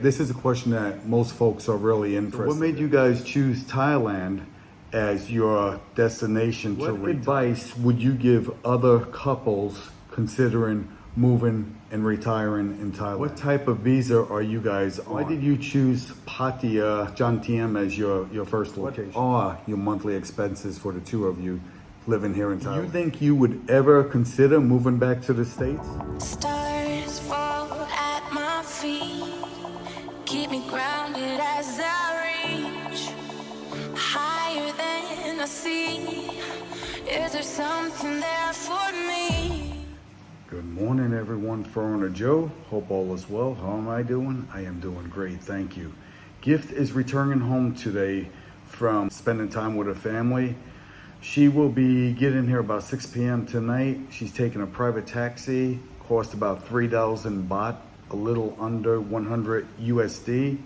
This is a question that most folks are really interested in. What made you guys choose Thailand as your destination to retire? What advice would you give other couples considering moving and retiring in Thailand? What type of visa are you guys on? Why did you choose Pattaya Jantiem as your first location? What are your monthly expenses for the two of you living here in Thailand? Do you think you would ever consider moving back to the States? Stars fall at my feet, keep me grounded as I reach higher than I see. Is there something there for me? Good morning, everyone. Foreigner Joe. Hope all is well. How am I doing? I am doing great, thank you. Gift is returning home today from spending time with her family. She will be getting here about 6 p.m. tonight. She's taking a private taxi, cost about 3,000 baht, a little under 100 USD.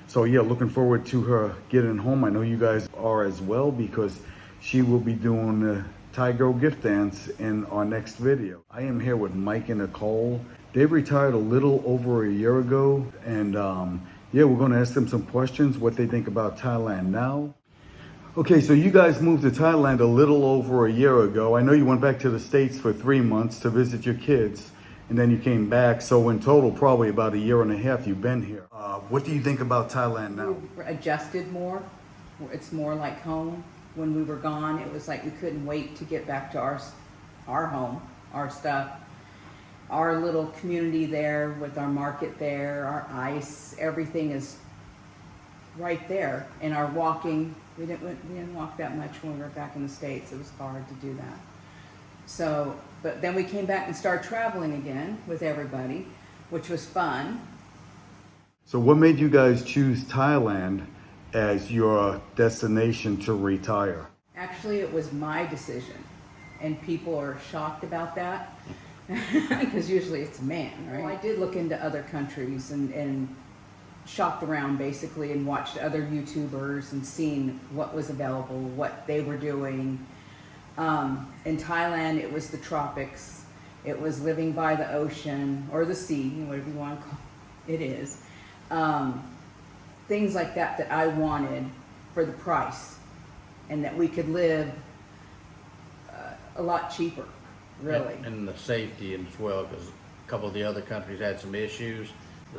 So yeah, looking forward to her getting home. I know you guys are as well, because she will be doing the Thai Girl gift dance in our next video. I am here with Mike and Nicole. They retired a little over a year ago, and yeah, we're gonna ask them some questions, what they think about Thailand now. Okay, so you guys moved to Thailand a little over a year ago. I know you went back to the States for 3 months to visit your kids, and then you came back. So in total, probably about a year and a half you've been here. What do you think about Thailand now? We adjusted more. It's more like home. When we were gone, it was like we couldn't wait to get back to our home, our stuff, our little community there with our market there, our ice, everything is right there. And our walking, we didn't walk that much when we were back in the States. It was hard to do that. So, but then we came back and started traveling again with everybody, which was fun. So what made you guys choose Thailand as your destination to retire? Actually, it was my decision, and people are shocked about that because usually it's a man, right? Well, I did look into other countries and shopped around basically and watched other YouTubers and seen what was available, what they were doing. In Thailand, it was the tropics. It was living by the ocean or the sea, whatever you want to call it is. Things like that I wanted for the price, and that we could live a lot cheaper, really. And the safety as well, because a couple of the other countries had some issues.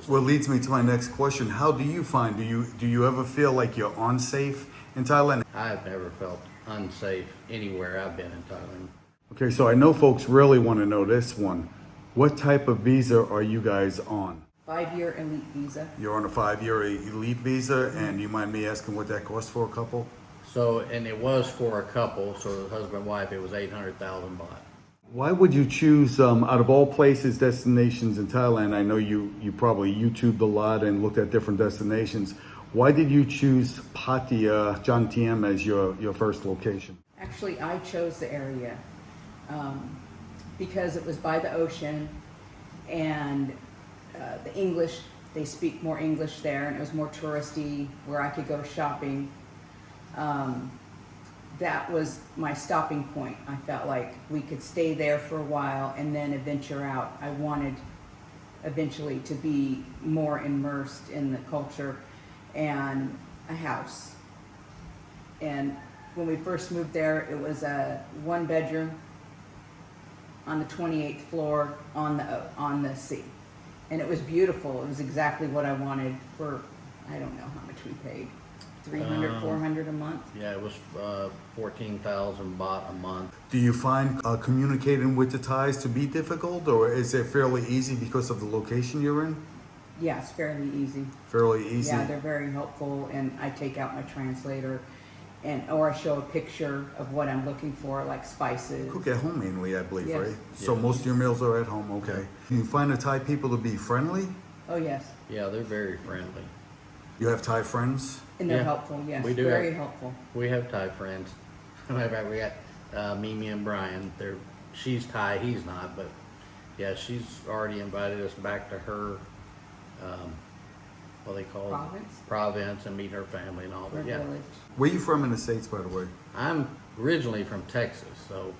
Well, leads me to my next question. How do you find, do you ever feel like you're unsafe in Thailand? I've never felt unsafe anywhere I've been in Thailand. Okay, so I know folks really want to know this one. What type of visa are you guys on? 5-year elite visa. You're on a 5-year elite visa, and you mind me asking what that costs for a couple? So, and it was for a couple, so the husband and wife, it was 800,000 baht. Why would you choose, out of all places, destinations in Thailand, I know you probably YouTubed a lot and looked at different destinations. Why did you choose Pattaya Jantiem as your first location? Actually, I chose the area because it was by the ocean, and the English, they speak more English there, and it was more touristy where I could go shopping. That was my stopping point. I felt like we could stay there for a while and then venture out. I wanted eventually to be more immersed in the culture, and a house. And when we first moved there, it was a 1-bedroom on the 28th floor on the sea. And it was beautiful. It was exactly what I wanted for, I don't know how much we paid. 300, 400 a month? Yeah, it was 14,000 baht a month. Do you find communicating with the Thais to be difficult, or is it fairly easy because of the location you're in? Yeah, it's fairly easy. Fairly easy? Yeah, they're very helpful, and I take out my translator, or I show a picture of what I'm looking for, like spices. Cook at home mainly, I believe, Yes. right? So most of your meals are at home, okay. Do you find the Thai people to be friendly? Oh, yes. Yeah, they're very friendly. You have Thai friends? And they're Yeah, helpful, yes. we do Very have- helpful. We have Thai friends. Matter of fact, we got Mimi and Brian. She's Thai, he's not, but yeah, she's already invited us back to her, what they call province, and meet her family and all Her that. Yeah, village. Where are you from in the States, by the way? I'm originally from Texas, so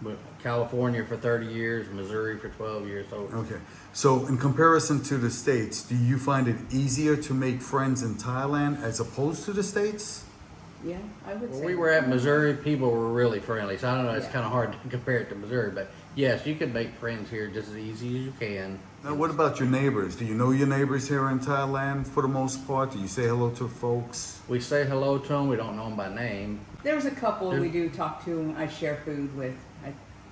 But California for 30 years, Missouri for 12 years. So Okay. So in comparison to the States, do you find it easier to make friends in Thailand as opposed to the States? Yeah, I would when say. we were at Missouri, people were really friendly. So I don't know, it's Yeah. kind of hard to compare it to Missouri. But yes, you can make friends here just as easy as you can. Now, what about your neighbors? Do you know your neighbors here in Thailand for the most part? Do you say hello to folks? We say hello to them. We don't know them by name, There's a couple There- we do talk to. I share food with,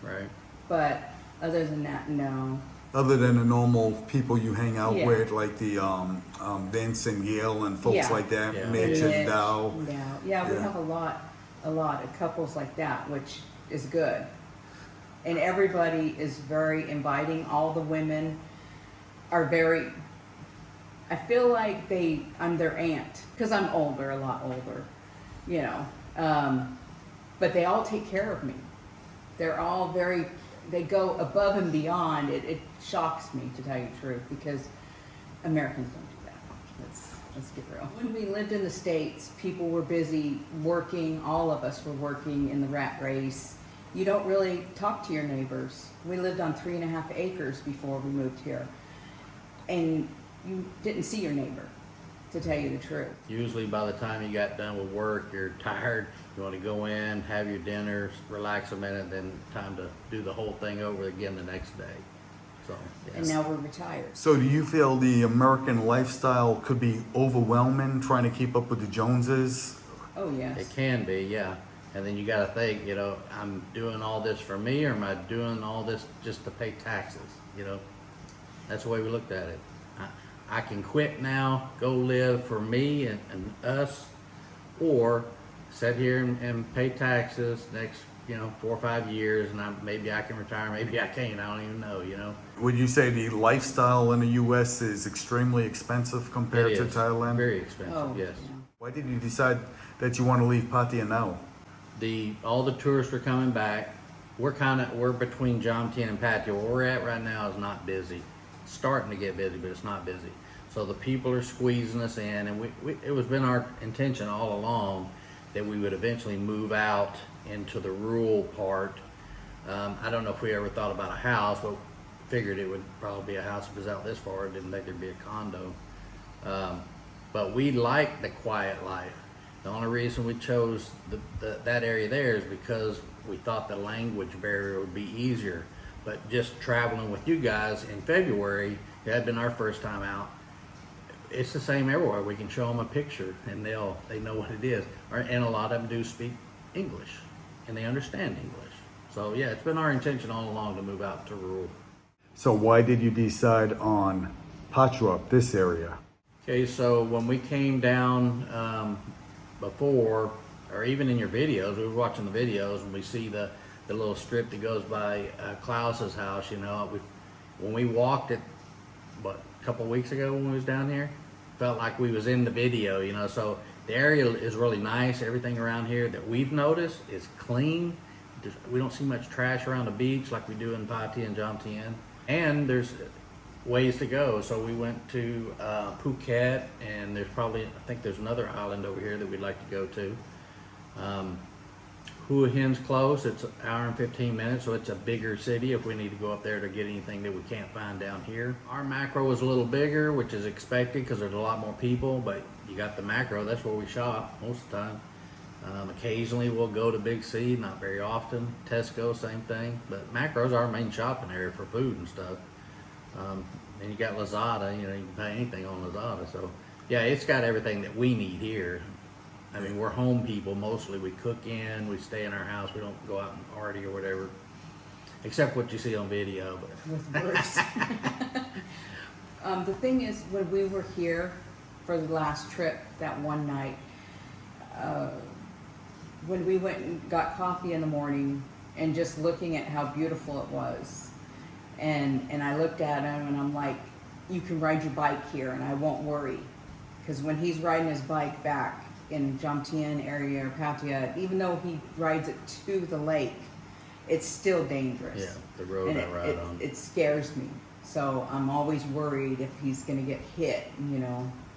right? but other than that, no. Other than the normal people you hang out Yeah. with, like the Vince and Gail and folks Yeah. like that, Yeah. Mitch and Dow. Yeah, we Yeah. have a lot of couples like that, which is good. And everybody is very inviting. All the women are very, I feel like I'm their aunt, because I'm older, a lot older, you know. But they all take care of me. They're all they go above and beyond. It shocks me, to tell you the truth, because Americans don't do that. Let's get real. When we lived in the States, people were busy working. All of us were working in the rat race. You don't really talk to your neighbors. We lived on 3.5 acres before we moved here. And you didn't see your neighbor, to tell you the truth. Usually by the time you got done with work, you're tired, you want to go in, have your dinner, relax a minute, then time to do the whole thing over again the next day. So, And yes. now we're retired. So do you feel the American lifestyle could be overwhelming trying to keep up with the Joneses? Oh, yes. It can be, yeah. And then you got to think, you know, I'm doing all this for me, or am I doing all this just to pay taxes? You know, that's the way we looked at it. I can quit now, go live for me and us, or sit here and pay taxes next, 4 or 5 years, and maybe I can retire, maybe I can't. I don't even know, you know. Would you say the lifestyle in the U.S. is extremely expensive compared It to is Thailand? very expensive, Oh, yes. yeah. Why did you decide that you want to leave Pattaya now? All the tourists are coming back. We're between Jomtien and Pattaya. Where we're at right now is not busy. It's starting to get busy, but it's not busy. So the people are squeezing us in, and it was been our intention all along that we would eventually move out into the rural part. I don't know if we ever thought about a house, but figured it would probably be a house if it was out this far. Didn't think there'd be a condo. But we like the quiet life. The only reason we chose that area there is because we thought the language barrier would be easier. But just traveling with you guys in February, it had been our first time out. It's the same everywhere. We can show them a picture and they know what it is. And a lot of them do speak English and they understand English. So yeah, it's been our intention all along to move out to rural. So why did you decide on Pachrup, this area? Okay, so when we came down before, or even in your videos, we were watching the videos and we see the little strip that goes by Klaus's house, when we walked it, a couple weeks ago when we was down here, felt like we was in the video, so the area is really nice. Everything around here that we've noticed is clean. We don't see much trash around the beach like we do in Pattaya and Jomtien. And there's ways to go. So we went to Phuket, and I think there's another island over here that we'd like to go to. Hua Hin's close. It's an hour and 15 minutes, so it's a bigger city if we need to go up there to get anything that we can't find down here. Our macro is a little bigger, which is expected because there's a lot more people, but you got the macro. That's where we shop most of the time. Occasionally we'll go to Big C, not very often. Tesco, same thing. But macro's our main shopping area for food and stuff. And you got Lazada, you can buy anything on Lazada. So yeah, it's got everything that we need here. I mean, we're home people mostly. We cook in, we stay in our house. We don't go out and party or whatever, except what you see on video. But With Bruce. The thing is, when we were here for the last trip, that one night, when we went and got coffee in the morning and just looking at how beautiful it was, and I looked at him and I'm like, you can ride your bike here and I won't worry. Because when he's riding his bike back in Jomtien area or Pattaya, even though he rides it to the lake, it's still dangerous. yeah, the road And I ride on. it scares me. So I'm always worried if he's going to get hit,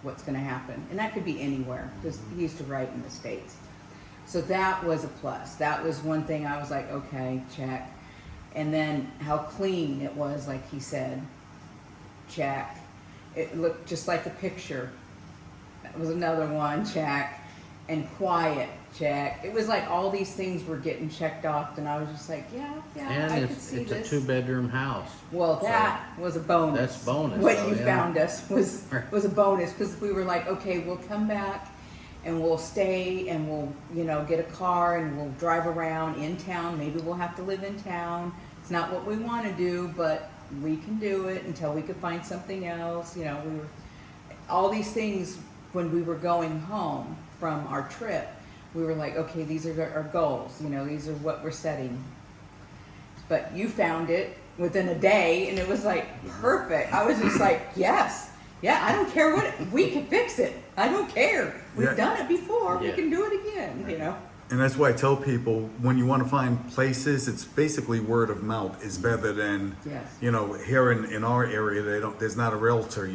what's going to happen. And that could be anywhere, because he used to ride in the States. So that was a plus. That was one thing I was like, okay, check. And then how clean it was, like he said. Check. It looked just like a picture. That was another one, check. And quiet, check. It was like all these things were getting checked off, and I was just like, yeah, And I could see it's this. a 2-bedroom house. Well, that was a bonus. That's bonus, What though, you yeah. found us was a bonus, because we were like, okay, we'll come back and we'll stay and we'll, get a car and we'll drive around in town. Maybe we'll have to live in town. It's not what we want to do, but we can do it until we could find something else. We were all these things when we were going home from our trip. We were like, okay, these are our goals. These are what we're setting. But you found it within a day, and it was like perfect. I was just like, yes, yeah, I don't care we can fix it. I don't care. We've done it before. Yeah. We can do it again. And that's why I tell people, when you want to find places, it's basically word of mouth is better than, Yes. here in our area, there's not a realtor,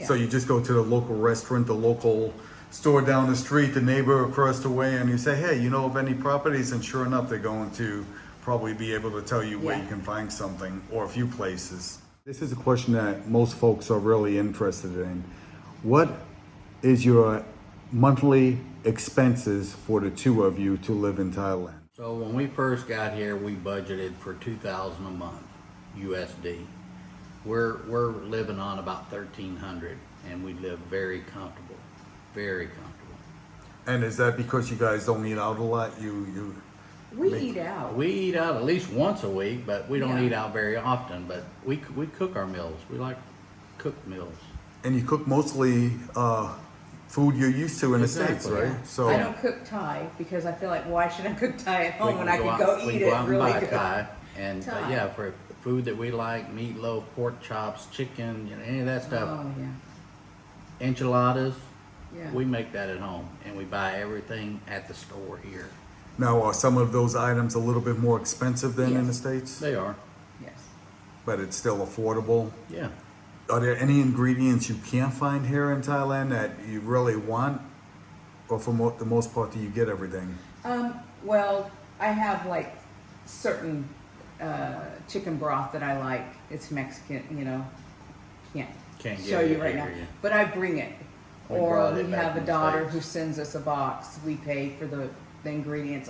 so you just go to the local restaurant, the local store down the street, the neighbor across the way, and you say, hey, of any properties? And sure enough, they're going to probably be able to tell you where Yeah. you can find something, or a few places. This is a question that most folks are really interested in. What is your monthly expenses for the two of you to live in Thailand? So when we first got here, we budgeted for $2,000 a month, USD. We're living on about 1,300, and we live very comfortable, very comfortable. And is that because you guys don't eat out a lot? We eat out. We eat out at least once a week, but we don't Yeah. eat out very often. But we cook our meals. We like cooked meals. And you cook mostly food you're used to in the States, Exactly. right? So I don't cook Thai because I feel like, why should I cook Thai at home We when can I could out- go we eat can it go out and really buy good? Thai. And Thai. yeah, for food that we like, meatloaf, pork chops, chicken, any of that stuff, Oh, yeah. enchiladas, Yeah. we make that at home, and we buy everything at the store here. now are some of those items a little bit more expensive than in the Yes. States? They are, Yes. But it's still affordable. yeah. Are there any ingredients you can't find here in Thailand that you really want? Or for the most part, do you get everything? Well, I have like certain chicken broth that I like. It's Mexican, can't Can't show get you it right now. here, yeah. But I bring it. We Or brought we it back have from a the daughter States. who sends us a box. We pay for the ingredients.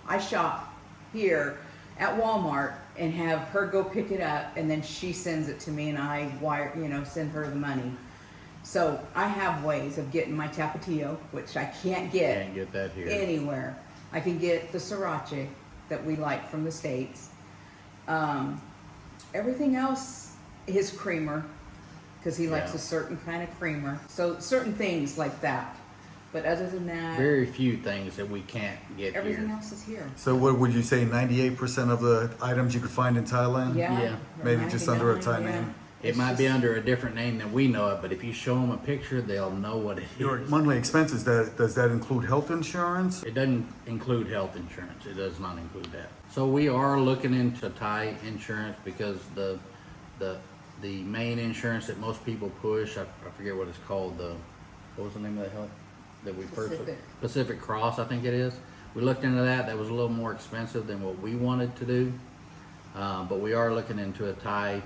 I shop here at Walmart and have her go pick it up, and then she sends it to me, and I send her the money. So I have ways of getting my tapatio, which I can't get Can't get that here. anywhere. I can get the sriracha that we like from the States. Everything else, his creamer, because he likes Yeah. a certain kind of creamer. So certain things like that. But other than that, Very few things that we can't get everything here. else is here. So what would you say, 98% of the items you could find in Thailand? Yeah. Yeah. Maybe just under a 99, Thai yeah. name. It It's might be just- under a different name than we know it, but if you show them a picture, they'll know what it Your is. monthly expenses, does that include health insurance? It doesn't include health insurance. It does not include that. So we are looking into Thai insurance because the main insurance that most people push, I forget what it's called. What was the name of the health that we purchased? Pacific Cross, I think it is. We looked into that. That was a little more expensive than what we wanted to do. But we are looking into a Thai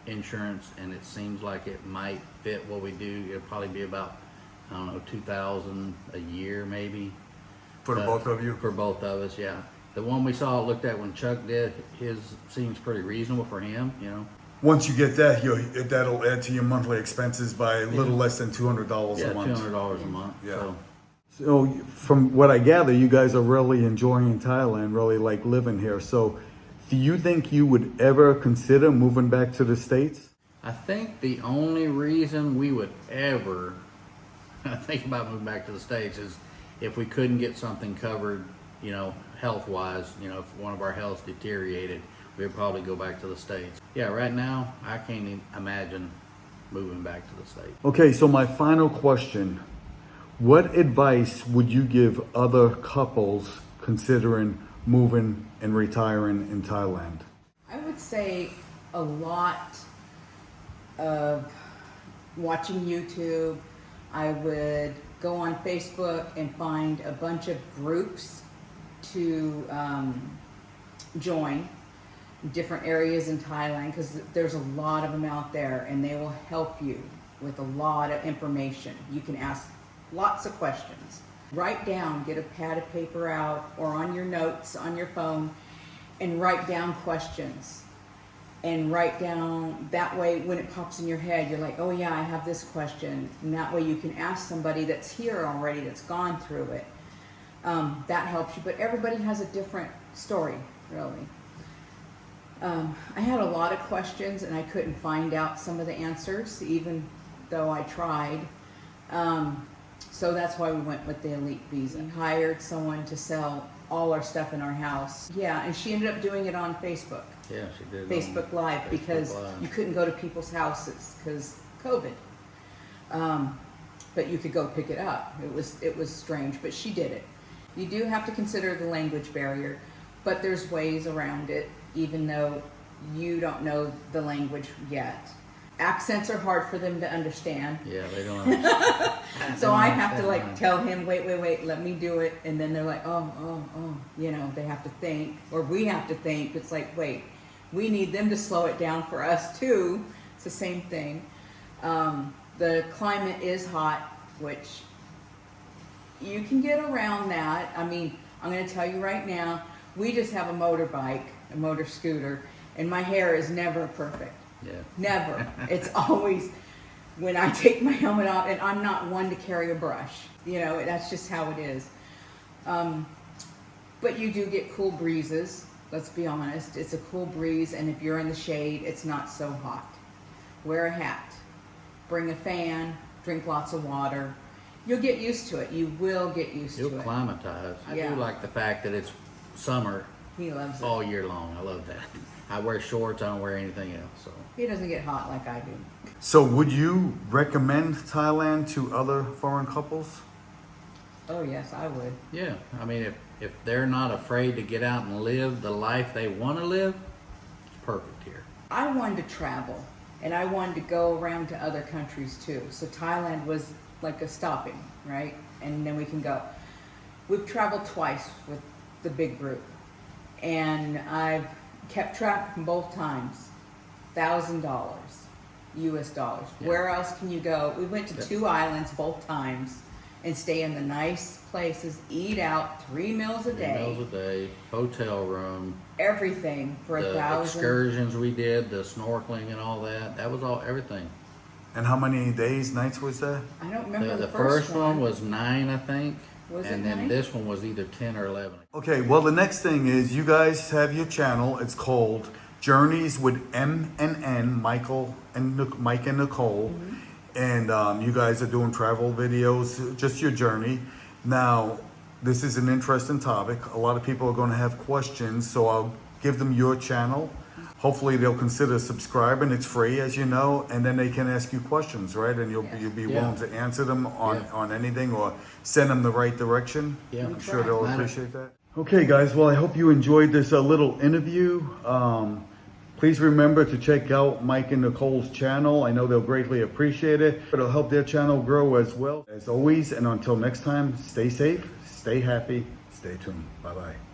insurance, and it seems like it might fit what we do. It'll probably be about, I don't know, 2,000 a year maybe. For the both of you? For both of us, yeah. The one we looked at when Chuck did, his seems pretty reasonable for him, Once you get that, that'll add to your monthly expenses by a little less than $200 Yeah, a month. $200 a month. Yeah. So, So from what I gather, you guys are really enjoying Thailand, really like living here. So do you think you would ever consider moving back to the States? I think the only reason we would ever think about moving back to the States is if we couldn't get something covered, health-wise, if one of our health deteriorated, we'd probably go back to the States. Yeah, right now, I can't even imagine moving back to the States. Okay, so my final question. What advice would you give other couples considering moving and retiring in Thailand? I would say a lot of watching YouTube. I would go on Facebook and find a bunch of groups to join different areas in Thailand, because there's a lot of them out there, and they will help you with a lot of information. You can ask lots of questions. Write down, get a pad of paper out or on your notes on your phone, and write down questions. And write down, that way when it pops in your head, you're like, oh yeah, I have this question. And that way you can ask somebody that's here already, that's gone through it. That helps you, but everybody has a different story, really. I had a lot of questions and I couldn't find out some of the answers, even though I tried. So that's why we went with the elite visa. We hired someone to sell all our stuff in our house. Yeah, and she ended up doing it on Facebook. Yeah, she did. Facebook Live, Facebook because Live. you couldn't go to people's houses because COVID. But you could go pick it up. It was strange, but she did it. You do have to consider the language barrier, but there's ways around it, even though you don't know the language yet. Accents are hard for them to understand. Yeah, they don't understand. So I have to like tell him, wait, let me do it. And then they're like, oh, you know, they have to think, or we have to think. It's like, wait, we need them to slow it down for us too. It's the same thing. The climate is hot, which you can get around that. I mean, I'm going to tell you right now, we just have a motorbike, a motor scooter, and my hair is never perfect. Yeah. Never. It's always when I take my helmet off, and I'm not one to carry a brush. You know, that's just how it is. But you do get cool breezes. Let's be honest. It's a cool breeze, and if you're in the shade, it's not so hot. Wear a hat. Bring a fan. Drink lots of water. You'll get used to it. You will get used to You'll it. climatize. I Yeah. do like the fact that it's summer He loves it. all year long. I love that. I wear shorts. I don't wear anything else. So He doesn't get hot like I do. So would you recommend Thailand to other foreign couples? Oh yes, I would. yeah, I mean, if they're not afraid to get out and live the life they want to live, it's perfect here. I wanted to travel, and I wanted to go around to other countries too. So Thailand was like a stopping, right? And then we can go. We've traveled twice with the big group, and I've kept track from both times. $1,000 US dollars. Yeah. Where else can you go? We went to 2 islands both times and stay in the nice places, eat out 3 meals a 3 day, meals a day, hotel room, everything for the 1,000. excursions we did, the snorkeling and all that. That was all everything. And how many days, nights was that? I don't remember The the first one was 9, I think, Was it and then 9? this one was either 10 or 11. Okay, well, the next thing is you guys have your channel. It's called Journeys with M and N, Mike and Nicole. And you guys are doing travel videos, just your journey. Now, this is an interesting topic. A lot of people are going to have questions, so I'll give them your channel. Hopefully they'll consider subscribing. It's free, as you know, and then they can ask you questions, right? And you'll be Yeah. willing to answer them on, Yeah. on anything or send them the right direction. Yeah. I'm sure they'll Matter- appreciate that. Okay, guys. Well, I hope you enjoyed this little interview. Please remember to check out Mike and Nicole's channel. I know they'll greatly appreciate it. It'll help their channel grow as well. As always, and until next time, stay safe, stay happy, stay tuned. Bye-bye.